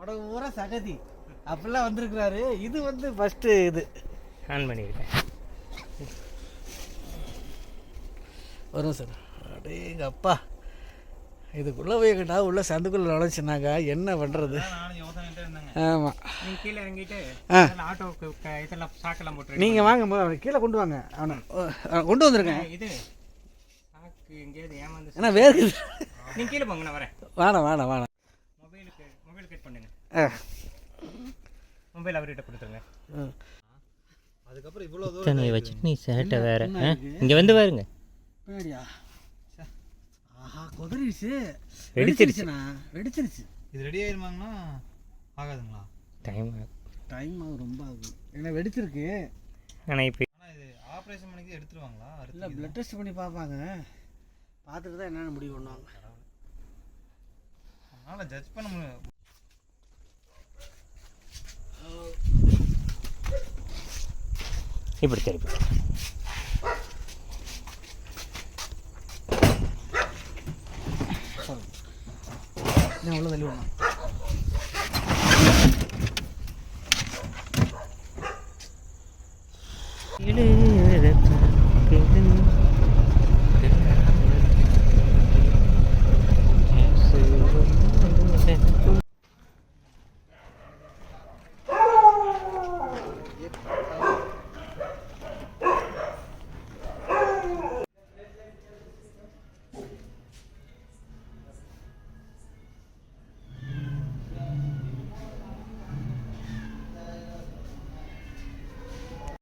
ஊரா சகதி அப்படிலாம் வந்திருக்கிறாரு. இது வந்து ஃபஸ்ட்டு இது ஆன் பண்ணியிருக்கேன். வரும் சார். அடே அப்பா, இதுக்குள்ளே போய்கிட்டா உள்ள சந்துக்குள்ளே நுழைச்சுனாக்கா என்ன பண்ணுறது? ஆமாம், நீங்கள் கீழே இறங்கிட்டு ஆட்டோக்கு இதெல்லாம் சாக்கெல்லாம் போட்டு நீங்கள் வாங்க, அவனை கீழே கொண்டு வாங்க. அவனை கொண்டு வந்திருக்கேன். இது சாக்கு எங்கேயாவது ஏமாந்து ஏன்னா வேறு நீங்கள் கீழே போங்க, நான் வரேன். வேணாம். மொபைல் கட் பண்ணுங்க. மொபைல் அவர்கிட்ட கொடுத்துருங்க. அதுக்கப்புறம் இவ்வளோ தூரம் வச்சுட்டு நீ சேட்டை வேறு இங்கே வந்து பாருங்க. பின்னாடியா? ஆஹா, குதிரிச்சு வெடிச்சிருச்சுண்ணா. வெடிச்சிருச்சு. இது ரெடி ஆயிருமாங்கண்ணா? ஆகாதுங்களா? டைம் ஆகும், ரொம்ப ஆகும். ஏன்னா வெடிச்சிருக்கு. ஆனால் இப்போ இது ஆப்ரேஷன் பண்ணி எடுத்துருவாங்களா? இல்லை, பிளட் டெஸ்ட் பண்ணி பார்ப்பாங்க. பார்த்துட்டு தான் என்னென்ன முடிவு பண்ணுவாங்க. அதனால் ஜட்ஜ் பண்ண முடியும். இப்படி திருப்பி உள்ள தள்ளி விடணும்.